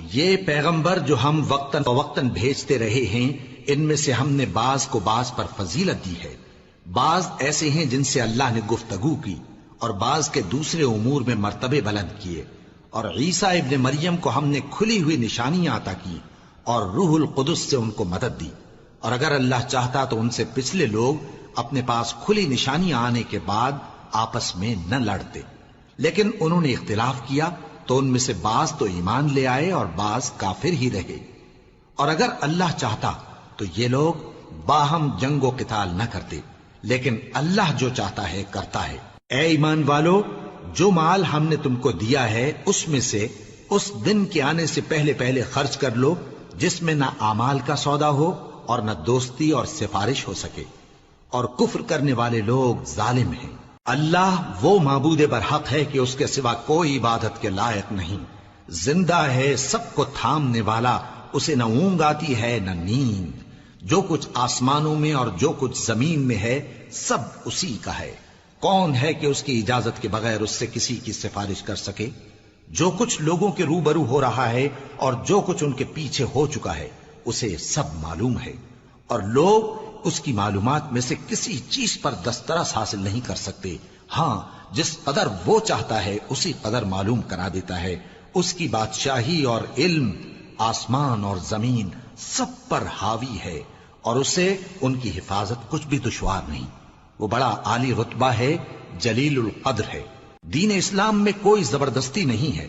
یہ پیغمبر جو ہم وقتاً فوقتاً بھیجتے رہے ہیں، ان میں سے ہم نے بعض کو بعض پر فضیلت دی ہے۔ بعض ایسے ہیں جن سے اللہ نے گفتگو کی، اور بعض کے دوسرے امور میں مرتبے بلند کیے۔ اور عیسیٰ ابن مریم کو ہم نے کھلی ہوئی نشانیاں عطا کی اور روح القدس سے ان کو مدد دی۔ اور اگر اللہ چاہتا تو ان سے پچھلے لوگ اپنے پاس کھلی نشانیاں آنے کے بعد آپس میں نہ لڑتے، لیکن انہوں نے اختلاف کیا تو ان میں سے بعض تو ایمان لے آئے اور بعض کافر ہی رہے۔ اور اگر اللہ چاہتا تو یہ لوگ باہم جنگ و قتال نہ کرتے، لیکن اللہ جو چاہتا ہے کرتا ہے۔ اے ایمان والو، جو مال ہم نے تم کو دیا ہے اس میں سے اس دن کے آنے سے پہلے پہلے خرچ کر لو جس میں نہ اعمال کا سودا ہو اور نہ دوستی اور سفارش ہو سکے، اور کفر کرنے والے لوگ ظالم ہیں۔ اللہ وہ معبود برحق ہے کہ اس کے سوا کوئی عبادت کے لائق نہیں، زندہ ہے، سب کو تھامنے والا، اسے نہ اونگ آتی ہے نہ نیند۔ جو کچھ آسمانوں میں اور جو کچھ زمین میں ہے سب اسی کا ہے۔ کون ہے کہ اس کی اجازت کے بغیر اس سے کسی کی سفارش کر سکے؟ جو کچھ لوگوں کے روبرو ہو رہا ہے اور جو کچھ ان کے پیچھے ہو چکا ہے اسے سب معلوم ہے، اور لوگ اس کی معلومات میں سے کسی چیز پر دسترس حاصل نہیں کر سکتے۔ ہاں، جس قدر وہ چاہتا ہے اسی قدر معلوم کرا دیتا ہے۔ اس کی بادشاہی اور علم آسمان اور زمین سب پر حاوی ہے، اور اسے ان کی حفاظت کچھ بھی دشوار نہیں۔ وہ بڑا عالی رتبہ ہے، جلیل القدر ہے۔ دین اسلام میں کوئی زبردستی نہیں ہے،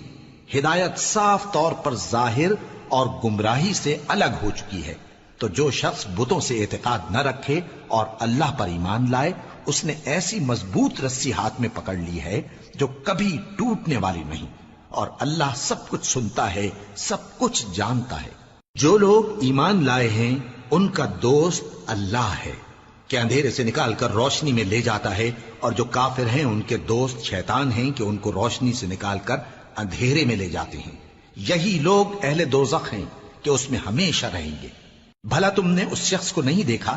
ہدایت صاف طور پر ظاہر اور گمراہی سے الگ ہو چکی ہے۔ تو جو شخص بتوں سے اعتقاد نہ رکھے اور اللہ پر ایمان لائے، اس نے ایسی مضبوط رسی ہاتھ میں پکڑ لی ہے جو کبھی ٹوٹنے والی نہیں، اور اللہ سب کچھ سنتا ہے، سب کچھ جانتا ہے۔ جو لوگ ایمان لائے ہیں ان کا دوست اللہ ہے کہ اندھیرے سے نکال کر روشنی میں لے جاتا ہے، اور جو کافر ہیں ان کے دوست شیطان ہیں کہ ان کو روشنی سے نکال کر اندھیرے میں لے جاتے ہیں۔ یہی لوگ اہل دوزخ ہیں کہ اس میں ہمیشہ رہیں گے۔ بھلا تم نے اس شخص کو نہیں دیکھا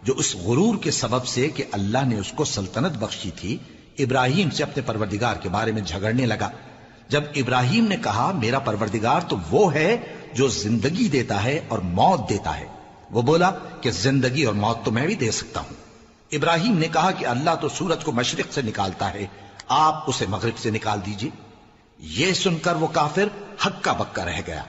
جو اس غرور کے سبب سے کہ اللہ نے اس کو سلطنت بخشی تھی، ابراہیم سے اپنے پروردگار کے بارے میں جھگڑنے لگا؟ جب ابراہیم نے کہا میرا پروردگار تو وہ ہے جو زندگی دیتا ہے اور موت دیتا ہے، وہ بولا کہ زندگی اور موت تو میں بھی دے سکتا ہوں۔ ابراہیم نے کہا کہ اللہ تو سورج کو مشرق سے نکالتا ہے، آپ اسے مغرب سے نکال دیجئے۔ یہ سن کر وہ کافر ہکا بکا رہ گیا،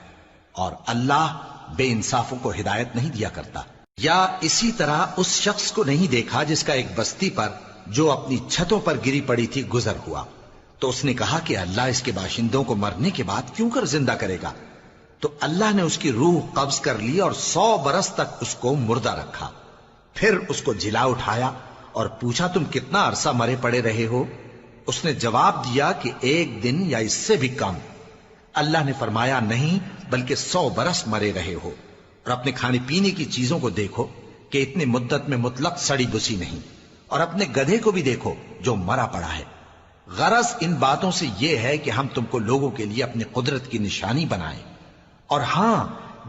اور اللہ بے انصافوں کو ہدایت نہیں دیا کرتا۔ یا اسی طرح اس شخص کو نہیں دیکھا جس کا ایک بستی پر جو اپنی چھتوں پر گری پڑی تھی گزر ہوا، تو اس نے کہا کہ اللہ اس کے باشندوں کو مرنے کے بعد کیوں کر زندہ کرے گا؟ تو اللہ نے اس کی روح قبض کر لی اور 100 برس تک اس کو مردہ رکھا۔ پھر اس کو جلا اٹھایا اور پوچھا تم کتنا عرصہ مرے پڑے رہے ہو؟ اس نے جواب دیا کہ 1 دن یا اس سے بھی کم۔ اللہ نے فرمایا نہیں، بلکہ 100 برس مرے رہے ہو، اور اپنے کھانے پینے کی چیزوں کو دیکھو کہ اتنی مدت میں مطلق سڑی بسی نہیں، اور اپنے گدھے کو بھی دیکھو جو مرا پڑا ہے۔ غرض ان باتوں سے یہ ہے کہ ہم تم کو لوگوں کے لیے اپنی قدرت کی نشانی بنائیں۔ اور ہاں،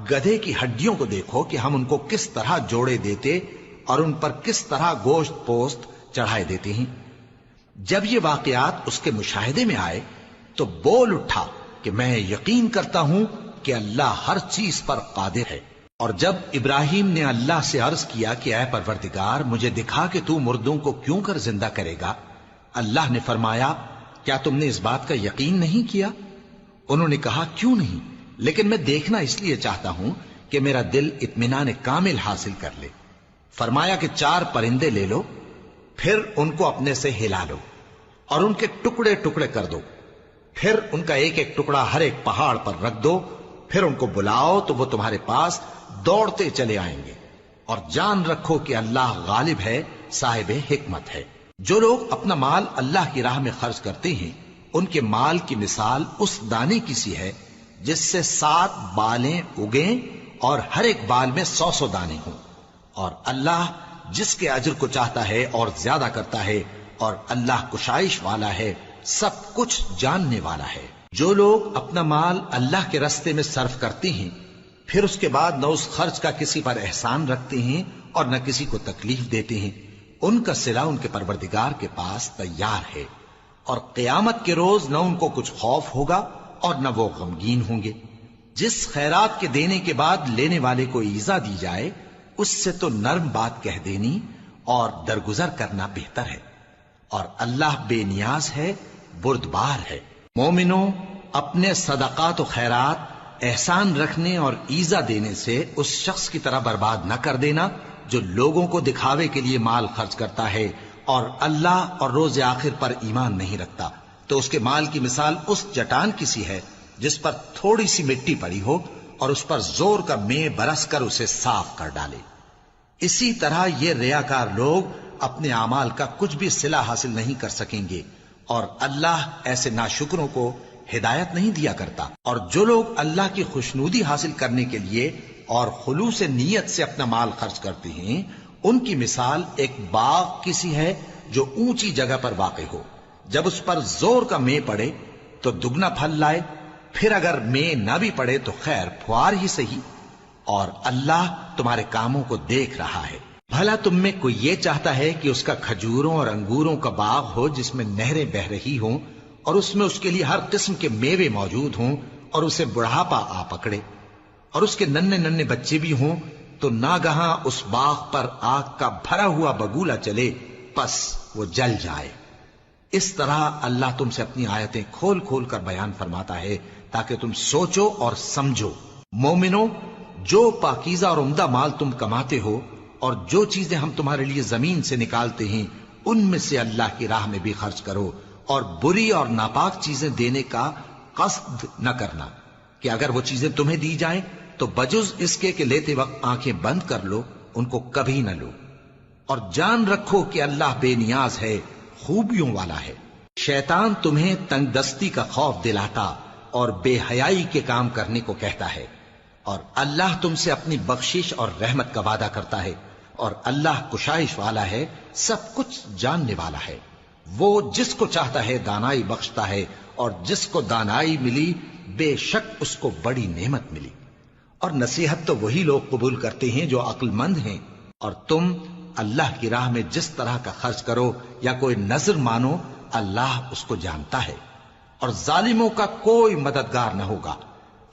گدھے کی ہڈیوں کو دیکھو کہ ہم ان کو کس طرح جوڑے دیتے اور ان پر کس طرح گوشت پوست چڑھائے دیتے ہیں۔ جب یہ واقعات اس کے مشاہدے میں آئے تو بول اٹھا کہ میں یقین کرتا ہوں کہ اللہ ہر چیز پر قادر ہے۔ اور جب ابراہیم نے اللہ سے عرض کیا کہ اے پروردگار مجھے دکھا کہ تو مردوں کو کیوں کر زندہ کرے گا، اللہ نے فرمایا کیا تم نے اس بات کا یقین نہیں کیا؟ انہوں نے کہا کیوں نہیں، لیکن میں دیکھنا اس لیے چاہتا ہوں کہ میرا دل اطمینان کامل حاصل کر لے۔ فرمایا کہ 4 پرندے لے لو، پھر ان کو اپنے سے ہلا لو اور ان کے ٹکڑے ٹکڑے کر دو، پھر ان کا ایک ایک ٹکڑا ہر ایک پہاڑ پر رکھ دو، پھر ان کو بلاؤ تو وہ تمہارے پاس دوڑتے چلے آئیں گے، اور جان رکھو کہ اللہ غالب ہے، صاحب حکمت ہے۔ جو لوگ اپنا مال اللہ کی راہ میں خرچ کرتے ہیں ان کے مال کی مثال اس دانے کی سی ہے جس سے 7 بالیں اگیں اور ہر ایک بال میں 100 دانے ہوں، اور اللہ جس کے اجر کو چاہتا ہے اور زیادہ کرتا ہے، اور اللہ کشائش والا ہے، سب کچھ جاننے والا ہے۔ جو لوگ اپنا مال اللہ کے راستے میں صرف کرتے ہیں پھر اس کے بعد نہ اس خرچ کا کسی پر احسان رکھتے ہیں اور نہ کسی کو تکلیف دیتے ہیں، ان کا صلہ ان کے پروردگار کے پاس تیار ہے، اور قیامت کے روز نہ ان کو کچھ خوف ہوگا اور نہ وہ غمگین ہوں گے۔ جس خیرات کے دینے کے بعد لینے والے کو ایذا دی جائے اس سے تو نرم بات کہہ دینی اور درگزر کرنا بہتر ہے، اور اللہ بے نیاز ہے، بردبار ہے۔ مومنوں، اپنے صدقات و خیرات احسان رکھنے اور ایذا دینے سے اس شخص کی طرح برباد نہ کر دینا جو لوگوں کو دکھاوے کے لیے مال خرچ کرتا ہے اور اللہ اور روز آخر پر ایمان نہیں رکھتا، تو اس کے مال کی مثال اس چٹان کی سی ہے جس پر تھوڑی سی مٹی پڑی ہو اور اس پر زور کا مے برس کر اسے صاف کر ڈالے۔ اسی طرح یہ ریاکار لوگ اپنے اعمال کا کچھ بھی صلہ حاصل نہیں کر سکیں گے، اور اللہ ایسے ناشکروں کو ہدایت نہیں دیا کرتا۔ اور جو لوگ اللہ کی خوشنودی حاصل کرنے کے لیے اور خلوص نیت سے اپنا مال خرچ کرتے ہیں، ان کی مثال ایک باغ کی سی ہے جو اونچی جگہ پر واقع ہو، جب اس پر زور کا مے پڑے تو دگنا پھل لائے، پھر اگر مے نہ بھی پڑے تو خیر پھوار ہی صحیح، اور اللہ تمہارے کاموں کو دیکھ رہا ہے۔ بھلا تم میں کوئی یہ چاہتا ہے کہ اس کا کھجوروں اور انگوروں کا باغ ہو جس میں نہریں بہہ رہی ہوں اور اس میں اس کے لیے ہر قسم کے میوے موجود ہوں، اور اسے بڑھاپا آ پکڑے اور اس کے ننھے ننھے بچے بھی ہوں، تو ناگہاں اس باغ پر آگ کا بھرا ہوا بگولا چلے، پس وہ جل جائے۔ اس طرح اللہ تم سے اپنی آیتیں کھول کھول کر بیان فرماتا ہے تاکہ تم سوچو اور سمجھو۔ مومنو، جو پاکیزہ اور عمدہ مال تم کماتے ہو اور جو چیزیں ہم تمہارے لیے زمین سے نکالتے ہیں ان میں سے اللہ کی راہ میں بھی خرچ کرو، اور بری اور ناپاک چیزیں دینے کا قصد نہ کرنا کہ اگر وہ چیزیں تمہیں دی جائیں تو بجز اس کے کہ لیتے وقت آنکھیں بند کر لو ان کو کبھی نہ لو، اور جان رکھو کہ اللہ بے نیاز ہے، خوبیوں والا ہے۔ شیطان تمہیں تنگ دستی کا خوف دلاتا اور بے حیائی کے کام کرنے کو کہتا ہے، اور اللہ تم سے اپنی بخشش اور رحمت کا وعدہ کرتا ہے، اور اللہ کشائش والا ہے، سب کچھ جاننے والا ہے۔ وہ جس کو چاہتا ہے دانائی بخشتا ہے، اور جس کو دانائی ملی بے شک اس کو بڑی نعمت ملی۔ اور نصیحت تو وہی لوگ قبول کرتے ہیں جو عقل مند ہیں، اور تم اللہ کی راہ میں جس طرح کا خرچ کرو یا کوئی نذر مانو اللہ اس کو جانتا ہے، اور ظالموں کا کوئی مددگار نہ ہوگا۔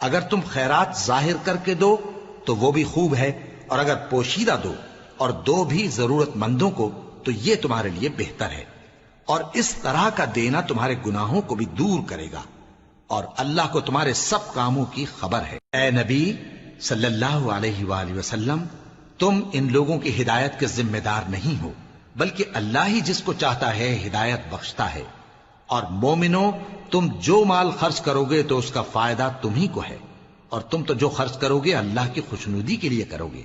اگر تم خیرات ظاہر کر کے دو تو وہ بھی خوب ہے، اور اگر پوشیدہ دو اور دو بھی ضرورت مندوں کو تو یہ تمہارے لیے بہتر ہے، اور اس طرح کا دینا تمہارے گناہوں کو بھی دور کرے گا، اور اللہ کو تمہارے سب کاموں کی خبر ہے۔ اے نبی صلی اللہ علیہ وآلہ وسلم، تم ان لوگوں کی ہدایت کے ذمہ دار نہیں ہو، بلکہ اللہ ہی جس کو چاہتا ہے ہدایت بخشتا ہے۔ اور مومنو، تم جو مال خرچ کرو گے تو اس کا فائدہ تم ہی کو ہے، اور تم تو جو خرچ کرو گے اللہ کی خوشنودی کے لیے کرو گے،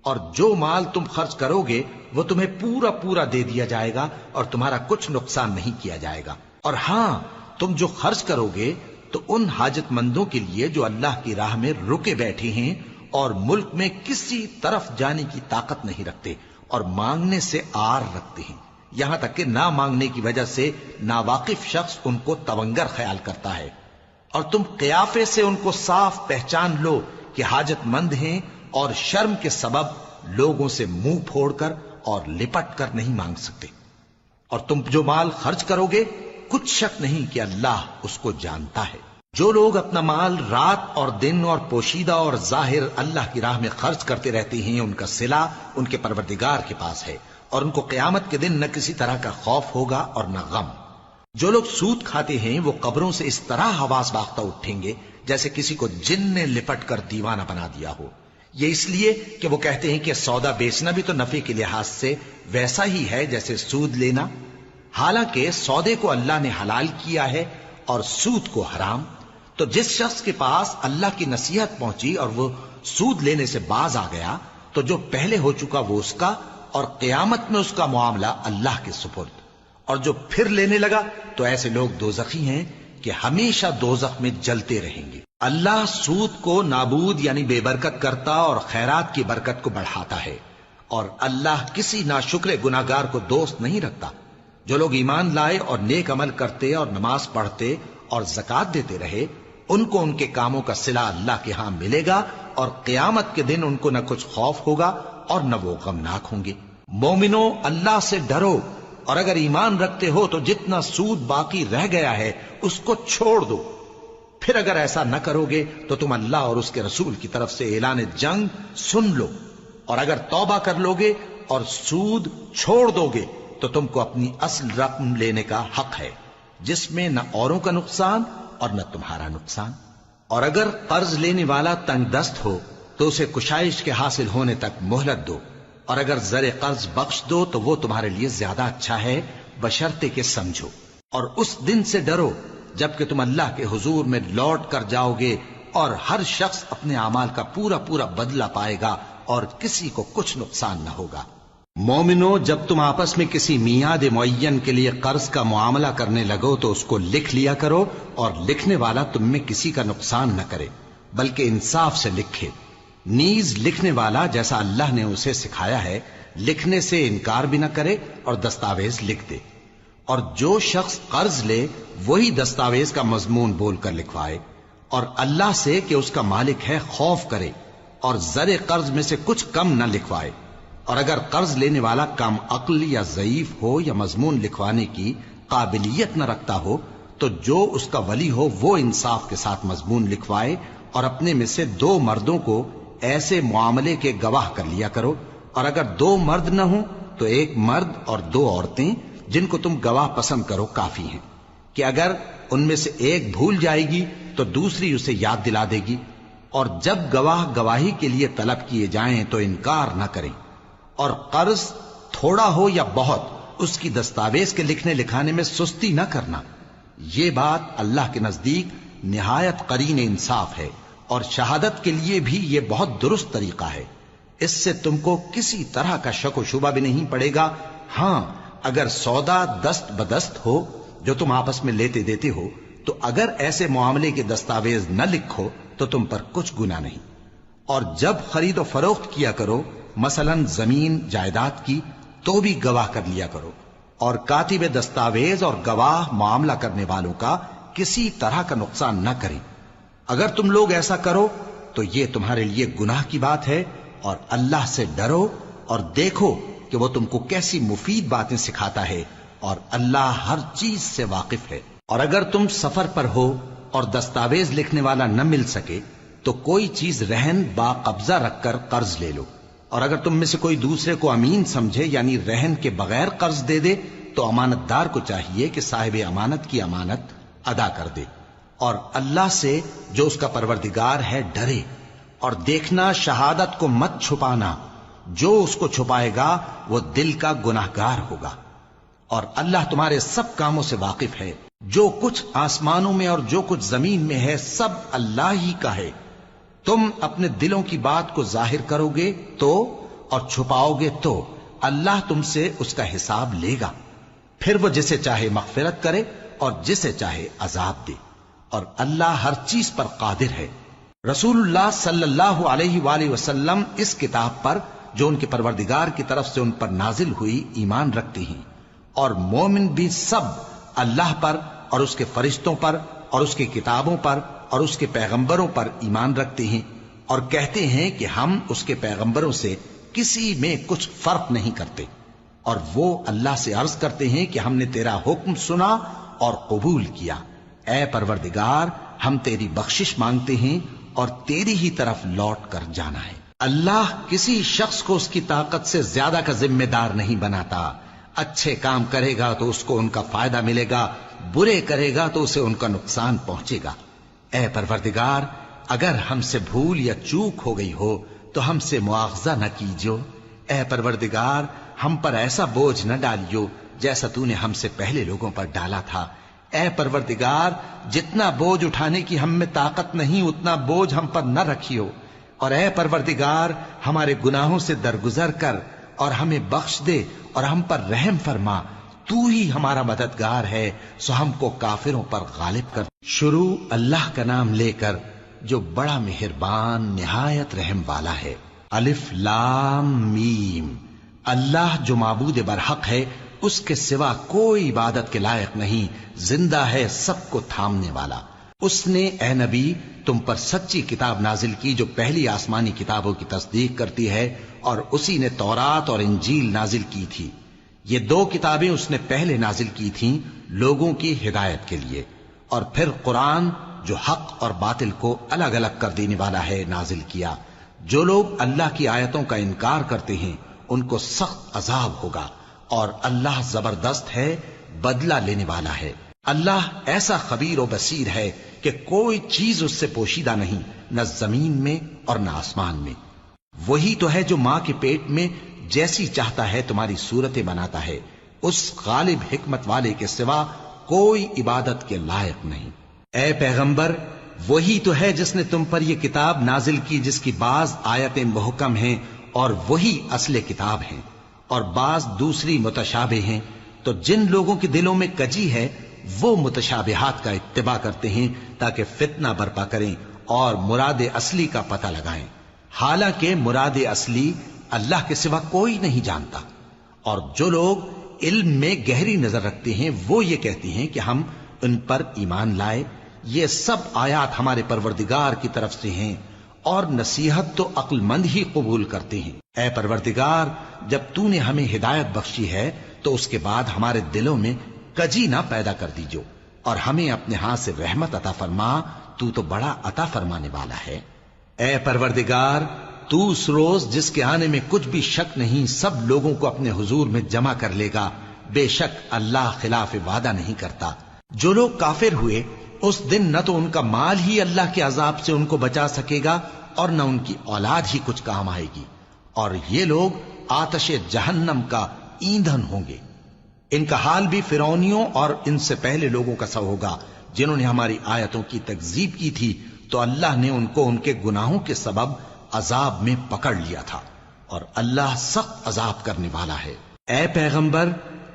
اور جو مال تم خرچ کرو گے وہ تمہیں پورا پورا دے دیا جائے گا اور تمہارا کچھ نقصان نہیں کیا جائے گا۔ اور ہاں، تم جو خرچ کرو گے تو ان حاجت مندوں کے لیے جو اللہ کی راہ میں رکے بیٹھے ہیں اور ملک میں کسی طرف جانے کی طاقت نہیں رکھتے اور مانگنے سے آر رکھتے ہیں، یہاں تک کہ نہ مانگنے کی وجہ سے ناواقف شخص ان کو تونگر خیال کرتا ہے، اور تم قیافے سے ان کو صاف پہچان لو کہ حاجت مند ہیں، اور شرم کے سبب لوگوں سے منہ پھوڑ کر اور لپٹ کر نہیں مانگ سکتے۔ اور تم جو مال خرچ کرو گے کچھ شک نہیں کہ اللہ اس کو جانتا ہے۔ جو لوگ اپنا مال رات اور دن اور پوشیدہ اور ظاہر اللہ کی راہ میں خرچ کرتے رہتے ہیں، ان کا صلہ ان کے پروردگار کے پاس ہے، اور ان کو قیامت کے دن نہ کسی طرح کا خوف ہوگا اور نہ غم۔ جو لوگ سود کھاتے ہیں وہ قبروں سے اس طرح حواس باختہ اٹھیں گے جیسے کسی کو جن نے لپٹ کر دیوانہ بنا دیا ہو، یہ اس لیے کہ وہ کہتے ہیں کہ سودا بیچنا بھی تو نفع کے لحاظ سے ویسا ہی ہے جیسے سود لینا، حالانکہ سودے کو اللہ نے حلال کیا ہے اور سود کو حرام۔ تو جس شخص کے پاس اللہ کی نصیحت پہنچی اور وہ سود لینے سے باز آ گیا تو جو پہلے ہو چکا وہ اس کا، اور قیامت میں اس کا معاملہ اللہ کے سپرد، اور جو پھر لینے لگا تو ایسے لوگ دوزخی ہیں کہ ہمیشہ دوزخ میں جلتے رہیں گے۔ اللہ سود کو نابود یعنی بے برکت کرتا اور خیرات کی برکت کو بڑھاتا ہے، اور اللہ کسی ناشکر گناہگار کو دوست نہیں رکھتا۔ جو لوگ ایمان لائے اور نیک عمل کرتے اور نماز پڑھتے اور زکوٰۃ دیتے رہے، ان کو ان کے کاموں کا صلہ اللہ کے ہاں ملے گا، اور قیامت کے دن ان کو نہ کچھ خوف ہوگا اور نہ وہ غمناک ہوں گے۔ مومنو، اللہ سے ڈرو، اور اگر ایمان رکھتے ہو تو جتنا سود باقی رہ گیا ہے اس کو چھوڑ دو، پھر اگر ایسا نہ کرو گے تو تم اللہ اور اس کے رسول کی طرف سے اعلان جنگ سن لو، اور اگر توبہ کر لو گے اور سود چھوڑ دو گے تو تم کو اپنی اصل رقم لینے کا حق ہے، جس میں نہ اوروں کا نقصان اور نہ تمہارا نقصان۔ اور اگر قرض لینے والا تنگ دست ہو تو اسے کشائش کے حاصل ہونے تک مہلت دو، اور اگر زر قرض بخش دو تو وہ تمہارے لیے زیادہ اچھا ہے، بشرطے کہ سمجھو۔ اور اس دن سے ڈرو جبکہ تم اللہ کے حضور میں لوٹ کر جاؤ گے، اور ہر شخص اپنے اعمال کا پورا پورا بدلہ پائے گا اور کسی کو کچھ نقصان نہ ہوگا۔ مومنو، جب تم آپس میں کسی میعاد معین کے لیے قرض کا معاملہ کرنے لگو تو اس کو لکھ لیا کرو، اور لکھنے والا تم میں کسی کا نقصان نہ کرے بلکہ انصاف سے لکھے۔ نیز لکھنے والا جیسا اللہ نے اسے سکھایا ہے لکھنے سے انکار بھی نہ کرے اور دستاویز لکھ دے، اور جو شخص قرض لے وہی دستاویز کا مضمون بول کر لکھوائے، اور اللہ سے کہ اس کا مالک ہے خوف کرے، اور زر قرض میں سے کچھ کم نہ لکھوائے۔ اور اگر قرض لینے والا کم عقل یا ضعیف ہو یا مضمون لکھوانے کی قابلیت نہ رکھتا ہو تو جو اس کا ولی ہو وہ انصاف کے ساتھ مضمون لکھوائے، اور اپنے میں سے 2 مردوں کو ایسے معاملے کے گواہ کر لیا کرو، اور اگر 2 مرد نہ ہوں تو 1 مرد اور 2 عورتیں جن کو تم گواہ پسند کرو کافی ہیں، کہ اگر ان میں سے ایک بھول جائے گی تو دوسری اسے یاد دلا دے گی۔ اور جب گواہ گواہی کے لیے طلب کیے جائیں تو انکار نہ کریں، اور قرض تھوڑا ہو یا بہت اس کی دستاویز کے لکھنے لکھانے میں سستی نہ کرنا۔ یہ بات اللہ کے نزدیک نہایت قرین انصاف ہے، اور شہادت کے لیے بھی یہ بہت درست طریقہ ہے۔ اس سے تم کو کسی طرح کا شک و شبہ بھی نہیں پڑے گا۔ ہاں، اگر سودا دست بدست ہو جو تم آپس میں لیتے دیتے ہو تو اگر ایسے معاملے کے دستاویز نہ لکھو تو تم پر کچھ گناہ نہیں۔ اور جب خرید و فروخت کیا کرو، مثلا زمین جائیداد کی، تو بھی گواہ کر لیا کرو، اور کاتب دستاویز اور گواہ معاملہ کرنے والوں کا کسی طرح کا نقصان نہ کریں۔ اگر تم لوگ ایسا کرو تو یہ تمہارے لیے گناہ کی بات ہے، اور اللہ سے ڈرو اور دیکھو کہ وہ تم کو کیسی مفید باتیں سکھاتا ہے، اور اللہ ہر چیز سے واقف ہے۔ اور اگر تم سفر پر ہو اور دستاویز لکھنے والا نہ مل سکے تو کوئی چیز رہن با قبضہ رکھ کر قرض لے لو، اور اگر تم میں سے کوئی دوسرے کو امین سمجھے یعنی رہن کے بغیر قرض دے دے تو امانت دار کو چاہیے کہ صاحب امانت کی امانت ادا کر دے، اور اللہ سے جو اس کا پروردگار ہے ڈرے، اور دیکھنا شہادت کو مت چھپانا، جو اس کو چھپائے گا وہ دل کا گناہگار ہوگا۔ اور اللہ تمہارے سب کاموں سے واقف ہے، جو کچھ آسمانوں میں اور جو کچھ زمین میں ہے سب اللہ ہی کا ہے۔ تم اپنے دلوں کی بات کو ظاہر کرو گے تو اور چھپاؤ گے تو اللہ تم سے اس کا حساب لے گا، پھر وہ جسے چاہے مغفرت کرے اور جسے چاہے عذاب دے، اور اللہ ہر چیز پر قادر ہے۔ رسول اللہ صلی اللہ علیہ وآلہ وسلم اس کتاب پر جو ان کے پروردگار کی طرف سے ان پر نازل ہوئی ایمان رکھتے ہیں، اور مومن بھی سب اللہ پر اور اس کے فرشتوں پر اور اس کی کتابوں پر اور اس کے پیغمبروں پر ایمان رکھتے ہیں، اور کہتے ہیں کہ ہم اس کے پیغمبروں سے کسی میں کچھ فرق نہیں کرتے، اور وہ اللہ سے عرض کرتے ہیں کہ ہم نے تیرا حکم سنا اور قبول کیا۔ اے پروردگار، ہم تیری بخشش مانگتے ہیں اور تیری ہی طرف لوٹ کر جانا ہے۔ اللہ کسی شخص کو اس کی طاقت سے زیادہ کا ذمہ دار نہیں بناتا۔ اچھے کام کرے گا تو اس کو ان کا فائدہ ملے گا، برے کرے گا تو اسے ان کا نقصان پہنچے گا۔ اے پروردگار، اگر ہم سے بھول یا چوک ہو گئی ہو تو ہم سے مواخذہ نہ کیجو۔ اے پروردگار، ہم پر ایسا بوجھ نہ ڈالیو جیسا تو نے ہم سے پہلے لوگوں پر ڈالا تھا۔ اے پروردگار، جتنا بوجھ اٹھانے کی ہم میں طاقت نہیں اتنا بوجھ ہم پر نہ رکھیو، اور اے پروردگار، ہمارے گناہوں سے درگزر کر اور ہمیں بخش دے اور ہم پر رحم فرما، تو ہی ہمارا مددگار ہے، سو ہم کو کافروں پر غالب کر۔ شروع اللہ کا نام لے کر جو بڑا مہربان نہایت رحم والا ہے۔ الف لام میم۔ اللہ جو معبود برحق ہے، اس کے سوا کوئی عبادت کے لائق نہیں، زندہ ہے، سب کو تھامنے والا۔ اس نے اے نبی تم پر سچی کتاب نازل کی جو پہلی آسمانی کتابوں کی تصدیق کرتی ہے، اور اسی نے تورات اور انجیل نازل کی تھی۔ یہ 2 کتابیں اس نے پہلے نازل کی تھیں لوگوں کی ہدایت کے لیے، اور پھر قرآن جو حق اور باطل کو الگ الگ کر دینے والا ہے نازل کیا۔ جو لوگ اللہ کی آیتوں کا انکار کرتے ہیں ان کو سخت عذاب ہوگا، اور اللہ زبردست ہے، بدلہ لینے والا ہے۔ اللہ ایسا خبیر و بصیر ہے کہ کوئی چیز اس سے پوشیدہ نہیں، نہ زمین میں اور نہ آسمان میں۔ وہی تو ہے جو ماں کے پیٹ میں جیسی چاہتا ہے تمہاری صورتیں بناتا ہے، اس غالب حکمت والے کے سوا کوئی عبادت کے لائق نہیں۔ اے پیغمبر، وہی تو ہے جس نے تم پر یہ کتاب نازل کی جس کی بعض آیتیں محکم ہیں اور وہی اصل کتاب ہیں، اور بعض دوسری متشابہ ہیں۔ تو جن لوگوں کے دلوں میں کجی ہے وہ متشابہات کا اتباع کرتے ہیں تاکہ فتنہ برپا کریں اور مراد اصلی کا پتہ لگائیں، حالانکہ مراد اصلی اللہ کے سوا کوئی نہیں جانتا۔ اور جو لوگ علم میں گہری نظر رکھتے ہیں وہ یہ کہتے ہیں کہ ہم ان پر ایمان لائے، یہ سب آیات ہمارے پروردگار کی طرف سے ہیں، اور نصیحت تو عقل مند ہی قبول کرتے ہیں۔ اے پروردگار، جب تو نے ہمیں ہدایت بخشی ہے تو اس کے بعد ہمارے دلوں میں کجی نہ پیدا کر دیجو، اور ہمیں اپنے ہاتھ سے رحمت عطا فرما، تو بڑا عطا فرمانے والا ہے۔ اے پروردگار، تو اس روز جس کے آنے میں کچھ بھی شک نہیں سب لوگوں کو اپنے حضور میں جمع کر لے گا، بے شک اللہ خلاف وعدہ نہیں کرتا۔ جو لوگ کافر ہوئے اس دن نہ تو ان کا مال ہی اللہ کے عذاب سے ان کو بچا سکے گا اور نہ ان کی اولاد ہی کچھ کام آئے گی، اور یہ لوگ آتش جہنم کا ایندھن ہوں گے۔ ان کا حال بھی فرعونیوں اور ان سے پہلے لوگوں کا سا ہوگا جنہوں نے ہماری آیتوں کی تکذیب کی تھی، تو اللہ نے ان کو ان کے گناہوں کے سبب عذاب میں پکڑ لیا تھا، اور اللہ سخت عذاب کرنے والا ہے۔ اے پیغمبر،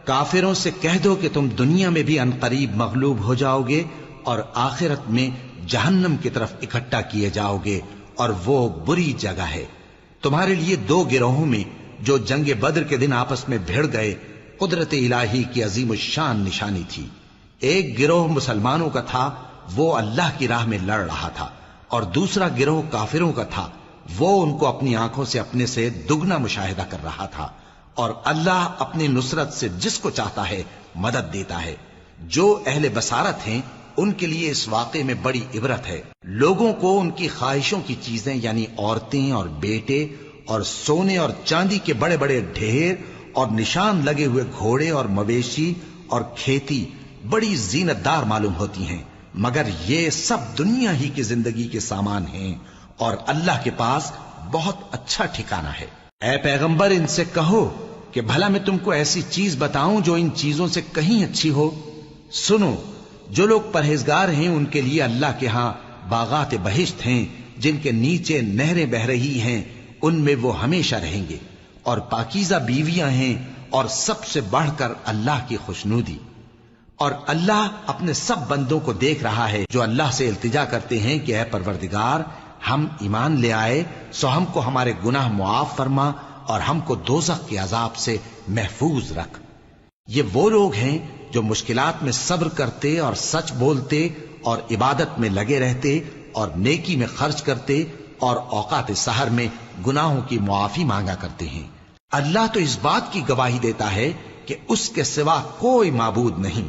کافروں سے کہہ دو کہ تم دنیا میں بھی عنقریب مغلوب ہو جاؤ گے اور آخرت میں جہنم کی طرف اکٹھا کیے جاؤ گے، اور وہ بری جگہ ہے۔ تمہارے لیے دو گروہوں میں جو جنگ بدر کے دن آپس میں بھیڑ گئے قدرت الہی کی عظیم الشان نشانی تھی۔ ایک گروہ مسلمانوں کا تھا، وہ اللہ کی راہ میں لڑ رہا تھا، اور دوسرا گروہ کافروں کا تھا، وہ ان کو اپنی آنکھوں سے اپنے سے دگنا مشاہدہ کر رہا تھا۔ اور اللہ اپنی نصرت سے جس کو چاہتا ہے مدد دیتا ہے۔ جو اہل بصارت ہیں ان کے لیے اس واقعے میں بڑی عبرت ہے۔ لوگوں کو ان کی خواہشوں کی چیزیں یعنی عورتیں اور بیٹے اور سونے اور چاندی کے بڑے بڑے ڈھیر اور نشان لگے ہوئے گھوڑے اور مویشی اور کھیتی بڑی زینت دار معلوم ہوتی ہیں، مگر یہ سب دنیا ہی کی زندگی کے سامان ہیں، اور اللہ کے پاس بہت اچھا ٹھکانہ ہے۔ اے پیغمبر، ان سے کہو کہ بھلا میں تم کو ایسی چیز بتاؤں جو ان چیزوں سے کہیں اچھی ہو؟ سنو، جو لوگ پرہیزگار ہیں ان کے لیے اللہ کے ہاں باغات بہشت ہیں جن کے نیچے نہریں بہ رہی ہیں، ان میں وہ ہمیشہ رہیں گے، اور پاکیزہ بیویاں ہیں، اور سب سے بڑھ کر اللہ کی خوشنودی۔ اور اللہ اپنے سب بندوں کو دیکھ رہا ہے جو اللہ سے التجا کرتے ہیں کہ اے پروردگار، ہم ایمان لے آئے سو ہم کو ہمارے گناہ معاف فرما اور ہم کو دوزخ کے عذاب سے محفوظ رکھ۔ یہ وہ لوگ ہیں جو مشکلات میں صبر کرتے اور سچ بولتے اور عبادت میں لگے رہتے اور نیکی میں خرچ کرتے اور اوقات سحر میں گناہوں کی معافی مانگا کرتے ہیں۔ اللہ تو اس بات کی گواہی دیتا ہے کہ اس کے سوا کوئی معبود نہیں،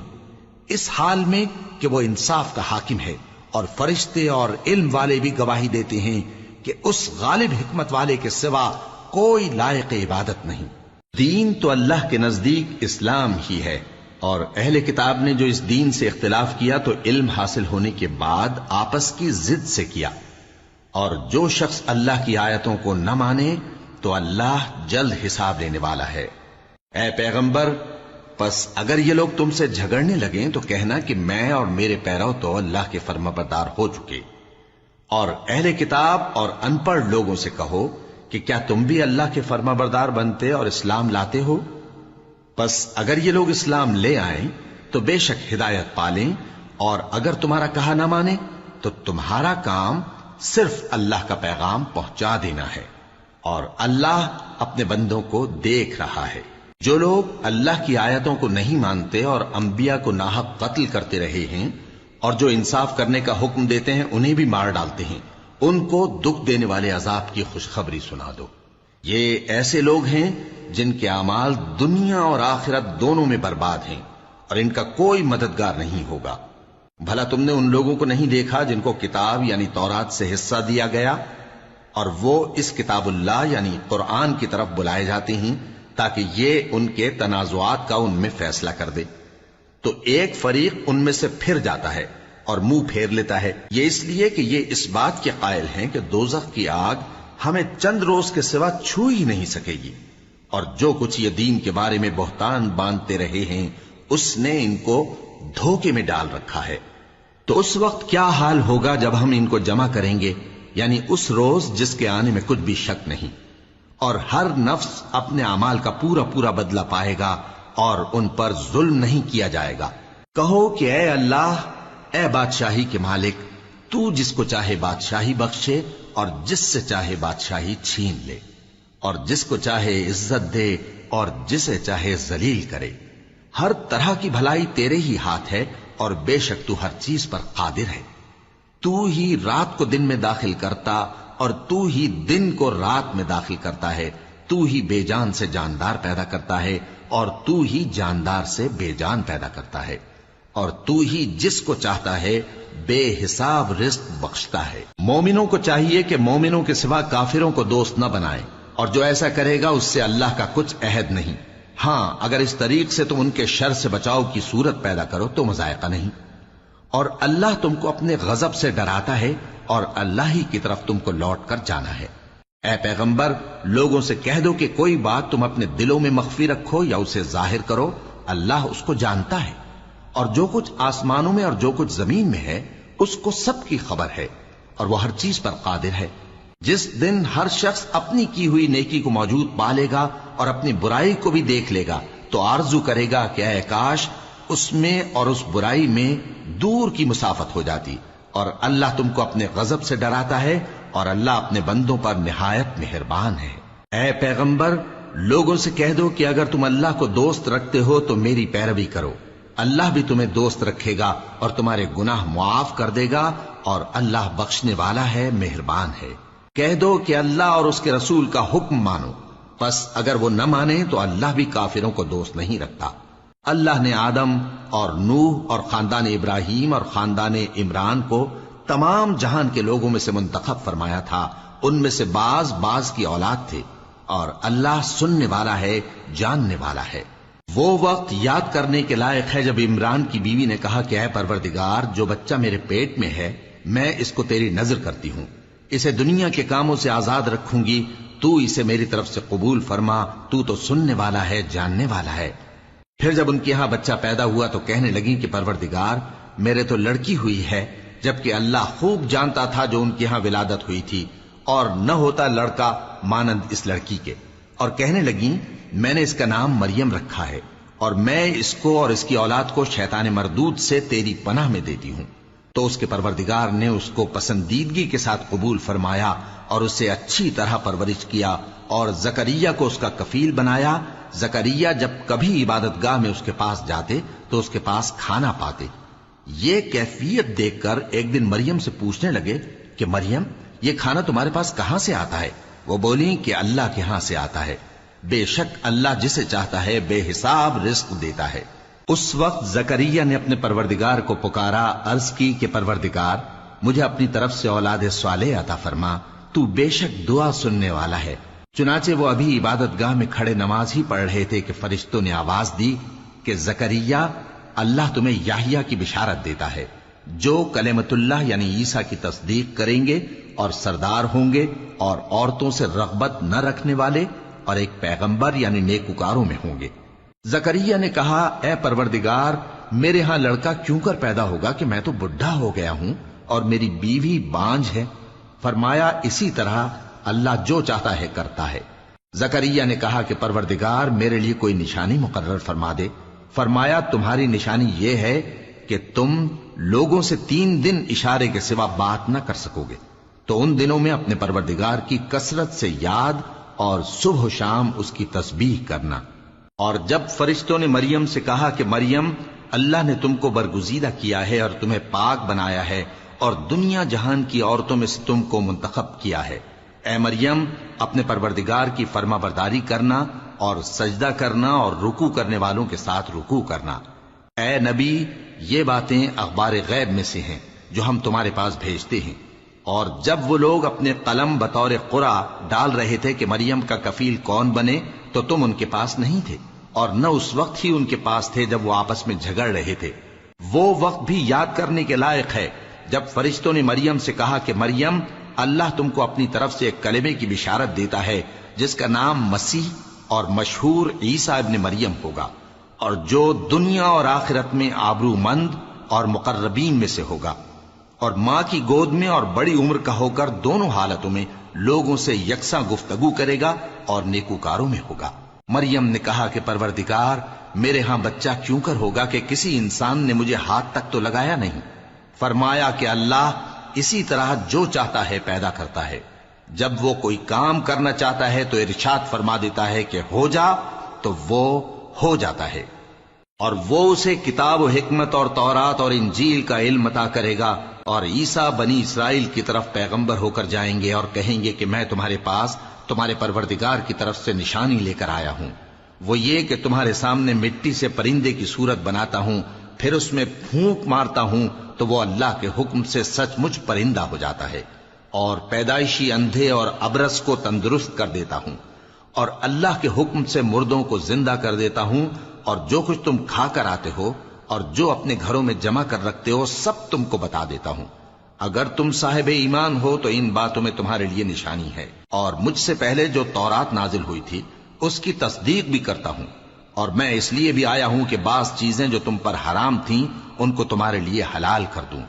اس حال میں کہ وہ انصاف کا حاکم ہے، اور فرشتے اور علم والے بھی گواہی دیتے ہیں کہ اس غالب حکمت والے کے سوا کوئی لائق عبادت نہیں۔ دین تو اللہ کے نزدیک اسلام ہی ہے، اور اہل کتاب نے جو اس دین سے اختلاف کیا تو علم حاصل ہونے کے بعد آپس کی ضد سے کیا، اور جو شخص اللہ کی آیتوں کو نہ مانے تو اللہ جلد حساب لینے والا ہے۔ اے پیغمبر، پس اگر یہ لوگ تم سے جھگڑنے لگیں تو کہنا کہ میں اور میرے پیرو تو اللہ کے فرمانبردار ہو چکے، اور اہل کتاب اور ان پڑھ لوگوں سے کہو کہ کیا تم بھی اللہ کے فرمانبردار بنتے اور اسلام لاتے ہو؟ پس اگر یہ لوگ اسلام لے آئیں تو بے شک ہدایت پالیں، اور اگر تمہارا کہا نہ مانے تو تمہارا کام صرف اللہ کا پیغام پہنچا دینا ہے، اور اللہ اپنے بندوں کو دیکھ رہا ہے۔ جو لوگ اللہ کی آیتوں کو نہیں مانتے اور انبیاء کو ناحق قتل کرتے رہے ہیں، اور جو انصاف کرنے کا حکم دیتے ہیں انہیں بھی مار ڈالتے ہیں، ان کو دکھ دینے والے عذاب کی خوشخبری سنا دو۔ یہ ایسے لوگ ہیں جن کے اعمال دنیا اور آخرت دونوں میں برباد ہیں، اور ان کا کوئی مددگار نہیں ہوگا۔ بھلا تم نے ان لوگوں کو نہیں دیکھا جن کو کتاب یعنی تورات سے حصہ دیا گیا اور وہ اس کتاب اللہ یعنی قرآن کی طرف بلائے جاتے ہیں تاکہ یہ ان کے تنازعات کا ان میں فیصلہ کر دے؟ تو ایک فریق ان میں سے پھر جاتا ہے اور منہ پھیر لیتا ہے، یہ اس لیے کہ یہ اس بات کے قائل ہیں کہ دوزخ کی آگ ہمیں چند روز کے سوا چھو ہی نہیں سکے گی، اور جو کچھ یہ دین کے بارے میں بہتان باندھتے رہے ہیں اس نے ان کو دھوکے میں ڈال رکھا ہے۔ تو اس وقت کیا حال ہوگا جب ہم ان کو جمع کریں گے، یعنی اس روز جس کے آنے میں کچھ بھی شک نہیں، اور ہر نفس اپنے اعمال کا پورا پورا بدلہ پائے گا اور ان پر ظلم نہیں کیا جائے گا۔ کہو کہ اے اللہ، اے بادشاہی کے مالک، تو جس کو چاہے بادشاہی بخشے اور جس سے چاہے بادشاہی چھین لے، اور جس کو چاہے عزت دے اور جسے چاہے ذلیل کرے۔ ہر طرح کی بھلائی تیرے ہی ہاتھ ہے اور بے شک تو ہر چیز پر قادر ہے۔ تو ہی رات کو دن میں داخل کرتا اور تو ہی دن کو رات میں داخل کرتا ہے، تو ہی بے جان سے جاندار پیدا کرتا ہے اور تو ہی جاندار سے بے جان پیدا کرتا ہے، اور تو ہی جس کو چاہتا ہے بے حساب رزق بخشتا ہے۔ مومنوں کو چاہیے کہ مومنوں کے سوا کافروں کو دوست نہ بنائیں، اور جو ایسا کرے گا اس سے اللہ کا کچھ عہد نہیں۔ ہاں، اگر اس طریق سے تم ان کے شر سے بچاؤ کی صورت پیدا کرو تو مذائقہ نہیں، اور اللہ تم کو اپنے غضب سے ڈراتا ہے اور اللہ ہی کی طرف تم کو لوٹ کر جانا ہے۔ اے پیغمبر، لوگوں سے کہہ دو کہ کوئی بات تم اپنے دلوں میں مخفی رکھو یا اسے ظاہر کرو، اللہ اس کو جانتا ہے، اور جو کچھ آسمانوں میں اور جو کچھ زمین میں ہے اس کو سب کی خبر ہے، اور وہ ہر چیز پر قادر ہے۔ جس دن ہر شخص اپنی کی ہوئی نیکی کو موجود پا لے گا اور اپنی برائی کو بھی دیکھ لے گا تو آرزو کرے گا کہ اے کاش اس میں اور اس برائی میں دور کی مسافت ہو جاتی، اور اللہ تم کو اپنے غضب سے ڈراتا ہے اور اللہ اپنے بندوں پر نہایت مہربان ہے۔ اے پیغمبر، لوگوں سے کہہ دو کہ اگر تم اللہ کو دوست رکھتے ہو تو میری پیروی کرو، اللہ بھی تمہیں دوست رکھے گا اور تمہارے گناہ معاف کر دے گا، اور اللہ بخشنے والا ہے، مہربان ہے۔ کہہ دو کہ اللہ اور اس کے رسول کا حکم مانو، پس اگر وہ نہ مانے تو اللہ بھی کافروں کو دوست نہیں رکھتا۔ اللہ نے آدم اور نوح اور خاندان ابراہیم اور خاندان عمران کو تمام جہان کے لوگوں میں سے منتخب فرمایا تھا، ان میں سے بعض کی اولاد تھے، اور اللہ سننے والا ہے، جاننے والا ہے۔ وہ وقت یاد کرنے کے لائق ہے جب عمران کی بیوی نے کہا کہ اے پروردگار، جو بچہ میرے پیٹ میں ہے میں اس کو تیری نظر کرتی ہوں، اسے دنیا کے کاموں سے آزاد رکھوں گی، تو اسے میری طرف سے قبول فرما، تو سننے والا ہے، جاننے والا ہے۔ پھر جب ان کے ہاں بچہ پیدا ہوا تو کہنے لگی کہ پروردگار، میرے تو لڑکی ہوئی ہے، جبکہ اللہ خوب جانتا تھا جو ان کے ہاں ولادت ہوئی تھی، اور نہ ہوتا لڑکا مانند اس لڑکی کے، اور کہنے لگی میں نے اس کا نام مریم رکھا ہے، اور میں اس کو اور اس کی اولاد کو شیطان مردود سے تیری پناہ میں دیتی ہوں۔ تو اس کے پروردگار نے اس کو پسندیدگی کے ساتھ قبول فرمایا اور اسے اچھی طرح پرورش کیا، اور زکریا کو اس کا کفیل بنایا۔ زکریا جب کبھی عبادت گاہ میں اس کے پاس جاتے تو اس کے پاس کھانا پاتے۔ یہ کیفیت دیکھ کر ایک دن مریم سے پوچھنے لگے کہ مریم، یہ کھانا تمہارے پاس کہاں سے آتا ہے؟ وہ بولی کہ اللہ کے ہاں سے آتا ہے، بے شک اللہ جسے چاہتا ہے بے حساب رزق دیتا ہے۔ اس وقت زکریا نے اپنے پروردگار کو پکارا، عرض کی کہ پروردگار، مجھے اپنی طرف سے اولاد صالح عطا فرما، تو بے شک دعا سننے والا ہے۔ چنانچہ وہ ابھی عبادت گاہ میں کھڑے نماز ہی پڑھ رہے تھے کہ فرشتوں نے آواز دی کہ زکریا، اللہ تمہیں یحییٰ کی بشارت دیتا ہے، جو کلمۃ اللہ یعنی عیسیٰ کی تصدیق کریں گے اور سردار ہوں گے اور عورتوں سے رغبت نہ رکھنے والے اور ایک پیغمبر یعنی نیکوکاروں میں ہوں گے۔ زکریا نے کہا، اے پروردگار، میرے ہاں لڑکا کیوں کر پیدا ہوگا کہ میں تو بڈھا ہو گیا ہوں اور میری بیوی بانجھ ہے؟ فرمایا، اسی طرح اللہ جو چاہتا ہے کرتا ہے۔ زکریا نے کہا کہ پروردگار، میرے لیے کوئی نشانی مقرر فرما دے۔ فرمایا، تمہاری نشانی یہ ہے کہ تم لوگوں سے 3 دن اشارے کے سوا بات نہ کر سکو گے، تو ان دنوں میں اپنے پروردگار کی کثرت سے یاد اور صبح و شام اس کی تسبیح کرنا۔ اور جب فرشتوں نے مریم سے کہا کہ مریم، اللہ نے تم کو برگزیدہ کیا ہے اور تمہیں پاک بنایا ہے اور دنیا جہان کی عورتوں میں سے تم کو منتخب کیا ہے، اے مریم، اپنے پروردگار کی فرما برداری کرنا اور سجدہ کرنا اور رکوع کرنے والوں کے ساتھ رکوع کرنا۔ اے نبی، یہ باتیں اخبار غیب میں سے ہیں جو ہم تمہارے پاس بھیجتے ہیں۔ اور جب وہ لوگ اپنے قلم بطور قرعہ ڈال رہے تھے کہ مریم کا کفیل کون بنے، تو تم ان کے پاس نہیں تھے، اور نہ اس وقت ہی ان کے پاس تھے جب وہ آپس میں جھگڑ رہے تھے۔ وہ وقت بھی یاد کرنے کے لائق ہے جب فرشتوں نے مریم سے کہا کہ مریم، اللہ تم کو اپنی طرف سے ایک کلمے کی بشارت دیتا ہے جس کا نام مسیح اور مشہور عیسیٰ ابن مریم ہوگا، اور جو دنیا اور آخرت میں آبرو مند اور مقربین میں سے ہوگا، اور ماں کی گود میں اور بڑی عمر کا ہو کر دونوں حالتوں میں لوگوں سے یکساں گفتگو کرے گا اور نیکوکاروں میں ہوگا۔ مریم نے کہا کہ پروردگار، میرے ہاں بچہ کیوں کر ہوگا کہ کسی انسان نے مجھے ہاتھ تک تو لگایا نہیں۔ فرمایا کہ اللہ اسی طرح جو چاہتا ہے پیدا کرتا ہے، جب وہ کوئی کام کرنا چاہتا ہے تو ارشاد فرما دیتا ہے کہ ہو جا، تو وہ ہو جاتا ہے۔ اور وہ اسے کتاب و حکمت اور تورات اور انجیل کا علم عطا کرے گا، اور عیسیٰ بنی اسرائیل کی طرف پیغمبر ہو کر جائیں گے اور کہیں گے کہ میں تمہارے پاس تمہارے پروردگار کی طرف سے نشانی لے کر آیا ہوں، وہ یہ کہ تمہارے سامنے مٹی سے پرندے کی صورت بناتا ہوں، پھر اس میں پھونک مارتا ہوں تو وہ اللہ کے حکم سے سچ مچ پرندہ ہو جاتا ہے، اور پیدائشی اندھے اور ابرص کو تندرست کر دیتا ہوں، اور اللہ کے حکم سے مردوں کو زندہ کر دیتا ہوں، اور جو کچھ تم کھا کر آتے ہو اور جو اپنے گھروں میں جمع کر رکھتے ہو سب تم کو بتا دیتا ہوں۔ اگر تم صاحب ایمان ہو تو ان باتوں میں تمہارے لیے نشانی ہے، اور مجھ سے پہلے جو تورات نازل ہوئی تھی اس کی تصدیق بھی کرتا ہوں، اور میں اس لیے بھی آیا ہوں کہ بعض چیزیں جو تم پر حرام تھیں ان کو تمہارے لیے حلال کر دوں،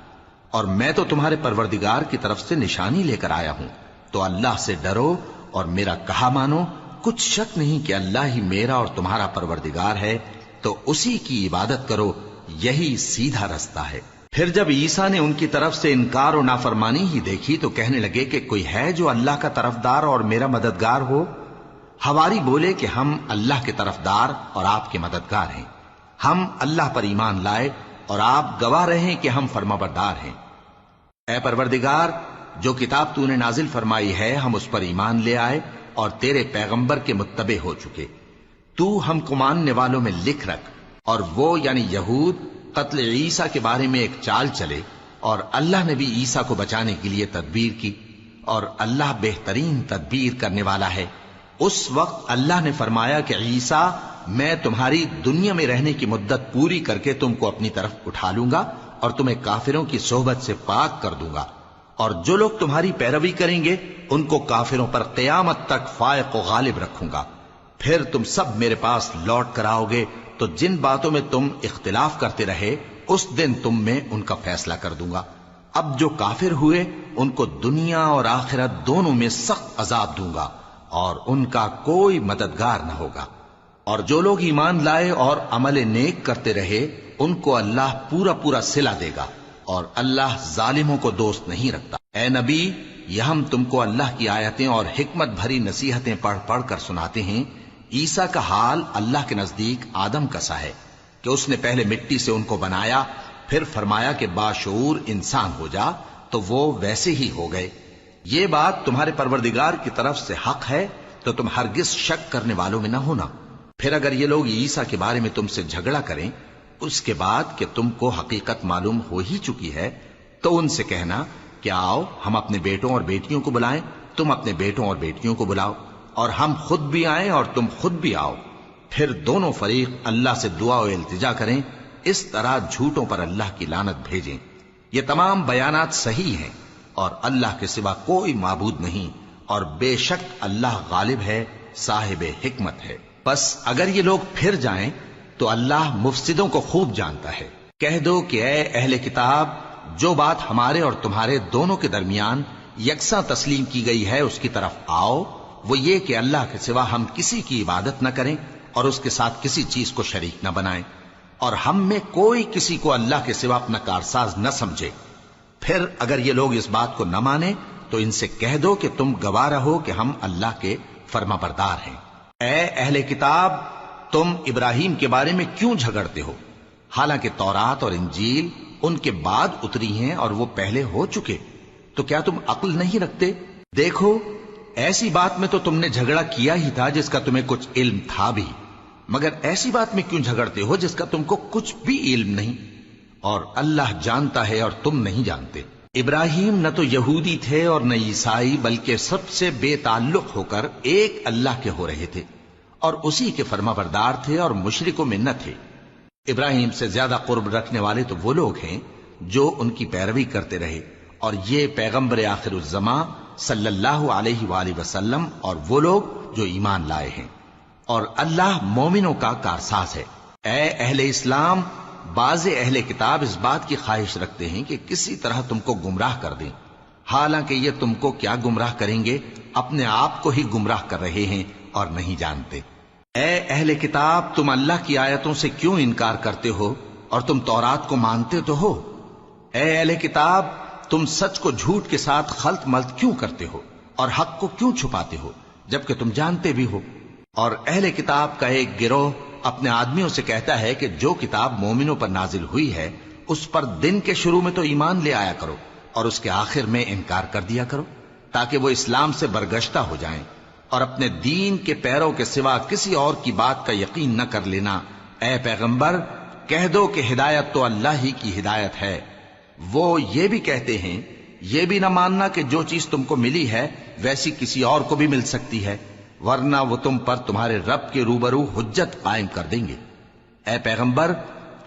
اور میں تو تمہارے پروردگار کی طرف سے نشانی لے کر آیا ہوں۔ تو اللہ سے ڈرو اور میرا کہا مانو، کچھ شک نہیں کہ اللہ ہی میرا اور تمہارا پروردگار ہے، تو اسی کی عبادت کرو، یہی سیدھا رستہ ہے۔ پھر جب عیسیٰ نے ان کی طرف سے انکار و نافرمانی ہی دیکھی تو کہنے لگے کہ کوئی ہے جو اللہ کا طرفدار اور میرا مددگار ہو؟ حواری بولے کہ ہم اللہ کے طرفدار اور آپ کے مددگار ہیں، ہم اللہ پر ایمان لائے اور آپ گواہ رہیں کہ ہم فرمانبردار ہیں۔ اے پروردگار، جو کتاب تو نے نازل فرمائی ہے ہم اس پر ایمان لے آئے اور تیرے پیغمبر کے متبع ہو چکے، تو ہم کو ماننے والوں میں لکھ رکھ۔ اور وہ یعنی یہود قتل عیسیٰ کے بارے میں ایک چال چلے، اور اللہ نے بھی عیسیٰ کو بچانے کے لیے تدبیر کی، اور اللہ بہترین تدبیر کرنے والا ہے۔ اس وقت اللہ نے فرمایا کہ عیسیٰ، میں تمہاری دنیا میں رہنے کی مدت پوری کر کے تم کو اپنی طرف اٹھا لوں گا اور تمہیں کافروں کی صحبت سے پاک کر دوں گا، اور جو لوگ تمہاری پیروی کریں گے ان کو کافروں پر قیامت تک فائق و غالب رکھوں گا۔ پھر تم سب میرے پاس لوٹ کر آؤ گے تو جن باتوں میں تم اختلاف کرتے رہے اس دن تم میں ان کا فیصلہ کر دوں گا۔ اب جو کافر ہوئے ان کو دنیا اور آخرت دونوں میں سخت عذاب دوں گا، اور ان کا کوئی مددگار نہ ہوگا۔ اور جو لوگ ایمان لائے اور عمل نیک کرتے رہے ان کو اللہ پورا پورا صلہ دے گا، اور اللہ ظالموں کو دوست نہیں رکھتا۔ اے نبی، یہ ہم تم کو اللہ کی آیتیں اور حکمت بھری نصیحتیں پڑھ پڑھ کر سناتے ہیں۔ عیسیٰ کا حال اللہ کے نزدیک آدم کا سا ہے کہ اس نے پہلے مٹی سے ان کو بنایا، پھر فرمایا کہ باشعور انسان ہو جا، تو وہ ویسے ہی ہو گئے۔ یہ بات تمہارے پروردگار کی طرف سے حق ہے، تو تم ہرگز شک کرنے والوں میں نہ ہونا۔ پھر اگر یہ لوگ عیسیٰ کے بارے میں تم سے جھگڑا کریں اس کے بعد کہ تم کو حقیقت معلوم ہو ہی چکی ہے، تو ان سے کہنا کہ آؤ ہم اپنے بیٹوں اور بیٹیوں کو بلائیں، تم اپنے بیٹوں اور بیٹیوں کو بلاؤ، اور ہم خود بھی آئیں اور تم خود بھی آؤ، پھر دونوں فریق اللہ سے دعا و التجا کریں، اس طرح جھوٹوں پر اللہ کی لعنت بھیجیں۔ یہ تمام بیانات صحیح ہیں، اور اللہ کے سوا کوئی معبود نہیں، اور بے شک اللہ غالب ہے، صاحب حکمت ہے۔ بس اگر یہ لوگ پھر جائیں تو اللہ مفسدوں کو خوب جانتا ہے۔ کہہ دو کہ اے اہل کتاب، جو بات ہمارے اور تمہارے دونوں کے درمیان یکساں تسلیم کی گئی ہے اس کی طرف آؤ، وہ یہ کہ اللہ کے سوا ہم کسی کی عبادت نہ کریں اور اس کے ساتھ کسی چیز کو شریک نہ بنائیں، اور ہم میں کوئی کسی کو اللہ کے سوا اپنا کارساز نہ سمجھے۔ پھر اگر یہ لوگ اس بات کو نہ مانیں تو ان سے کہہ دو کہ تم گواہ رہو کہ ہم اللہ کے فرما بردار ہیں۔ اے اہل کتاب، تم ابراہیم کے بارے میں کیوں جھگڑتے ہو؟ حالانکہ تورات اور انجیل ان کے بعد اتری ہیں اور وہ پہلے ہو چکے، تو کیا تم عقل نہیں رکھتے؟ دیکھو، ایسی بات میں تو تم نے جھگڑا کیا ہی تھا جس کا تمہیں کچھ علم تھا بھی، مگر ایسی بات میں کیوں جھگڑتے ہو جس کا تم کو کچھ بھی علم نہیں؟ اور اللہ جانتا ہے اور تم نہیں جانتے۔ ابراہیم نہ تو یہودی تھے اور نہ عیسائی، بلکہ سب سے بے تعلق ہو کر ایک اللہ کے ہو رہے تھے اور اسی کے فرما بردار تھے اور مشرکوں میں نہ تھے۔ ابراہیم سے زیادہ قرب رکھنے والے تو وہ لوگ ہیں جو ان کی پیروی کرتے رہے، اور یہ پیغمبر آخر الزماں صلی اللہ علیہ وآلہ وسلم اور وہ لوگ جو ایمان لائے ہیں، اور اللہ مومنوں کا کارساز ہے۔ اے اہل اسلام، بعض اہل کتاب اس بات کی خواہش رکھتے ہیں کہ کسی طرح تم کو گمراہ کر دیں، حالانکہ یہ تم کو کیا گمراہ کریں گے، اپنے آپ کو ہی گمراہ کر رہے ہیں اور نہیں جانتے۔ اے اہل کتاب، تم اللہ کی آیتوں سے کیوں انکار کرتے ہو اور تم تورات کو مانتے تو ہو؟ اے اہل کتاب، تم سچ کو جھوٹ کے ساتھ خلط ملط کیوں کرتے ہو اور حق کو کیوں چھپاتے ہو جبکہ تم جانتے بھی ہو؟ اور اہل کتاب کا ایک گروہ اپنے آدمیوں سے کہتا ہے کہ جو کتاب مومنوں پر نازل ہوئی ہے اس پر دن کے شروع میں تو ایمان لے آیا کرو اور اس کے آخر میں انکار کر دیا کرو، تاکہ وہ اسلام سے برگشتہ ہو جائیں اور اپنے دین کے پیروں کے سوا کسی اور کی بات کا یقین نہ کر لینا۔ اے پیغمبر، کہہ دو کہ ہدایت تو اللہ ہی کی ہدایت ہے۔ وہ یہ بھی کہتے ہیں، یہ بھی نہ ماننا کہ جو چیز تم کو ملی ہے ویسی کسی اور کو بھی مل سکتی ہے، ورنہ وہ تم پر تمہارے رب کے روبرو حجت قائم کر دیں گے۔ اے پیغمبر،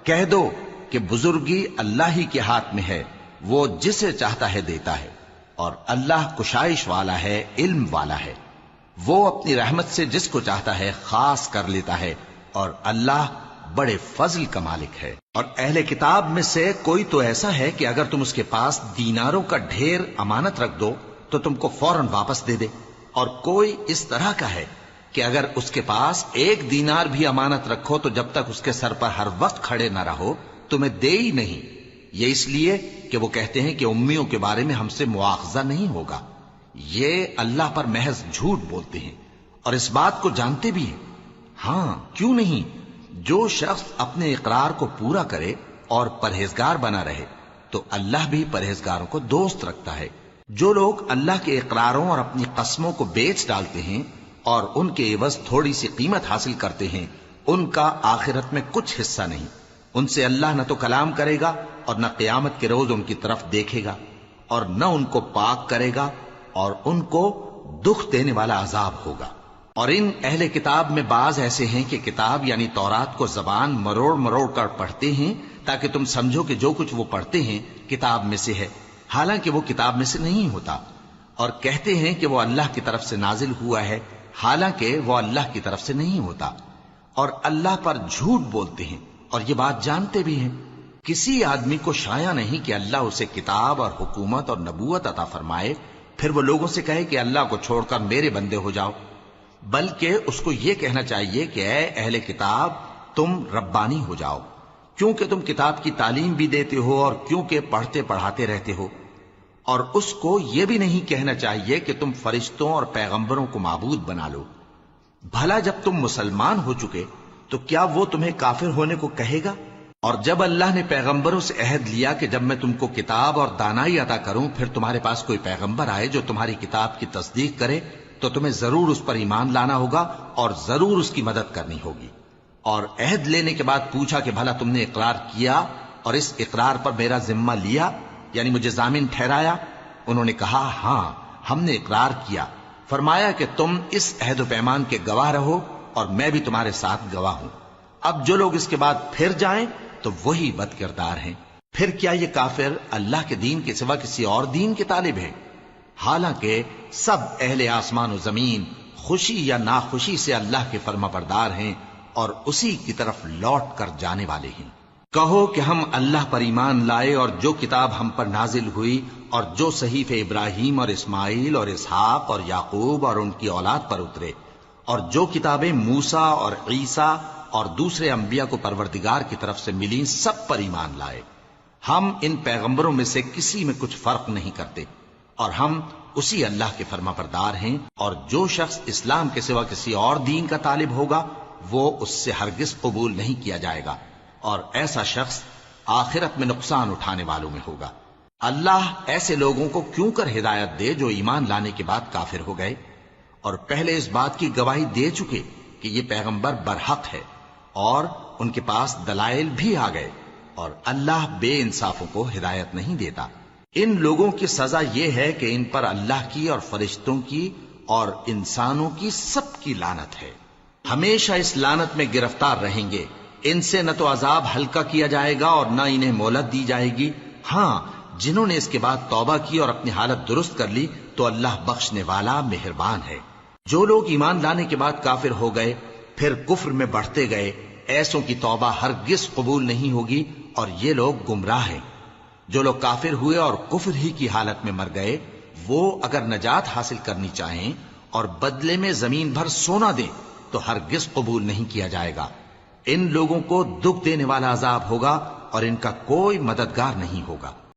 کہہ دو کہ بزرگی اللہ ہی کے ہاتھ میں ہے، وہ جسے چاہتا ہے دیتا ہے، اور اللہ کشائش والا ہے، علم والا ہے۔ وہ اپنی رحمت سے جس کو چاہتا ہے خاص کر لیتا ہے، اور اللہ بڑے فضل کا مالک ہے۔ اور اہل کتاب میں سے کوئی تو ایسا ہے کہ اگر تم اس کے پاس دیناروں کا ڈھیر امانت رکھ دو تو تم کو فوراً واپس دے دے، اور کوئی اس طرح کا ہے کہ اگر اس کے پاس ایک دینار بھی امانت رکھو تو جب تک اس کے سر پر ہر وقت کھڑے نہ رہو تمہیں دے ہی نہیں۔ یہ اس لیے کہ وہ کہتے ہیں کہ امیوں کے بارے میں ہم سے مواخذہ نہیں ہوگا۔ یہ اللہ پر محض جھوٹ بولتے ہیں اور اس بات کو جانتے بھی ہیں۔ ہاں، کیوں نہیں، جو شخص اپنے اقرار کو پورا کرے اور پرہیزگار بنا رہے تو اللہ بھی پرہیزگاروں کو دوست رکھتا ہے۔ جو لوگ اللہ کے اقراروں اور اپنی قسموں کو بیچ ڈالتے ہیں اور ان کے عوض تھوڑی سی قیمت حاصل کرتے ہیں، ان کا آخرت میں کچھ حصہ نہیں۔ ان سے اللہ نہ تو کلام کرے گا اور نہ قیامت کے روز ان کی طرف دیکھے گا، اور نہ ان کو پاک کرے گا، اور ان کو دکھ دینے والا عذاب ہوگا۔ اور ان اہل کتاب میں بعض ایسے ہیں کہ کتاب یعنی تورات کو زبان مروڑ مروڑ کر پڑھتے ہیں تاکہ تم سمجھو کہ جو کچھ وہ پڑھتے ہیں کتاب میں سے ہے، حالانکہ وہ کتاب میں سے نہیں ہوتا، اور کہتے ہیں کہ وہ اللہ کی طرف سے نازل ہوا ہے، حالانکہ وہ اللہ کی طرف سے نہیں ہوتا، اور اللہ پر جھوٹ بولتے ہیں اور یہ بات جانتے بھی ہیں۔ کسی آدمی کو شایع نہیں کہ اللہ اسے کتاب اور حکومت اور نبوت عطا فرمائے پھر وہ لوگوں سے کہے کہ اللہ کو چھوڑ کر میرے بندے ہو جاؤ، بلکہ اس کو یہ کہنا چاہیے کہ اے اہل کتاب، تم ربانی ہو جاؤ، کیونکہ تم کتاب کی تعلیم بھی دیتے ہو اور کیونکہ پڑھتے پڑھاتے رہتے ہو۔ اور اس کو یہ بھی نہیں کہنا چاہیے کہ تم فرشتوں اور پیغمبروں کو معبود بنا لو۔ بھلا جب تم مسلمان ہو چکے تو کیا وہ تمہیں کافر ہونے کو کہے گا؟ اور جب اللہ نے پیغمبروں سے عہد لیا کہ جب میں تم کو کتاب اور دانائی عطا کروں پھر تمہارے پاس کوئی پیغمبر آئے جو تمہاری کتاب کی تصدیق کرے تو تمہیں ضرور اس پر ایمان لانا ہوگا اور ضرور اس کی مدد کرنی ہوگی۔ اور عہد لینے کے بعد پوچھا کہ بھلا تم نے اقرار کیا اور اس اقرار پر میرا ذمہ لیا، یعنی مجھے ضامن ٹھہرایا؟ انہوں نے کہا ہاں، ہم نے اقرار کیا۔ فرمایا کہ تم اس عہد و پیمان کے گواہ رہو اور میں بھی تمہارے ساتھ گواہ ہوں۔ اب جو لوگ اس کے بعد پھر جائیں تو وہی بد کردار ہیں۔ پھر کیا یہ کافر اللہ کے دین کے سوا کسی اور دین کے طالب ہیں؟ حالانکہ سب اہل آسمان و زمین خوشی یا ناخوشی سے اللہ کے فرما بردار ہیں اور اسی کی طرف لوٹ کر جانے والے ہیں۔ کہو کہ ہم اللہ پر ایمان لائے اور جو کتاب ہم پر نازل ہوئی اور جو صحیف ابراہیم اور اسماعیل اور اسحاق اور یعقوب اور ان کی اولاد پر اترے، اور جو کتابیں موسیٰ اور عیسیٰ اور دوسرے انبیاء کو پروردگار کی طرف سے ملیں، سب پر ایمان لائے۔ ہم ان پیغمبروں میں سے کسی میں کچھ فرق نہیں کرتے، اور ہم اسی اللہ کے فرما بردار ہیں۔ اور جو شخص اسلام کے سوا کسی اور دین کا طالب ہوگا وہ اس سے ہرگز قبول نہیں کیا جائے گا، اور ایسا شخص آخرت میں نقصان اٹھانے والوں میں ہوگا۔ اللہ ایسے لوگوں کو کیوں کر ہدایت دے جو ایمان لانے کے بعد کافر ہو گئے اور پہلے اس بات کی گواہی دے چکے کہ یہ پیغمبر برحق ہے اور ان کے پاس دلائل بھی آ گئے، اور اللہ بے انصافوں کو ہدایت نہیں دیتا۔ ان لوگوں کی سزا یہ ہے کہ ان پر اللہ کی اور فرشتوں کی اور انسانوں کی سب کی لعنت ہے، ہمیشہ اس لعنت میں گرفتار رہیں گے۔ ان سے نہ تو عذاب ہلکا کیا جائے گا اور نہ انہیں مہلت دی جائے گی۔ ہاں، جنہوں نے اس کے بعد توبہ کی اور اپنی حالت درست کر لی تو اللہ بخشنے والا مہربان ہے۔ جو لوگ ایمان لانے کے بعد کافر ہو گئے پھر کفر میں بڑھتے گئے، ایسوں کی توبہ ہرگز قبول نہیں ہوگی اور یہ لوگ گمراہ ہیں۔ جو لوگ کافر ہوئے اور کفر ہی کی حالت میں مر گئے، وہ اگر نجات حاصل کرنی چاہیں اور بدلے میں زمین بھر سونا دیں تو ہرگز قبول نہیں کیا جائے گا۔ ان لوگوں کو دکھ دینے والا عذاب ہوگا اور ان کا کوئی مددگار نہیں ہوگا۔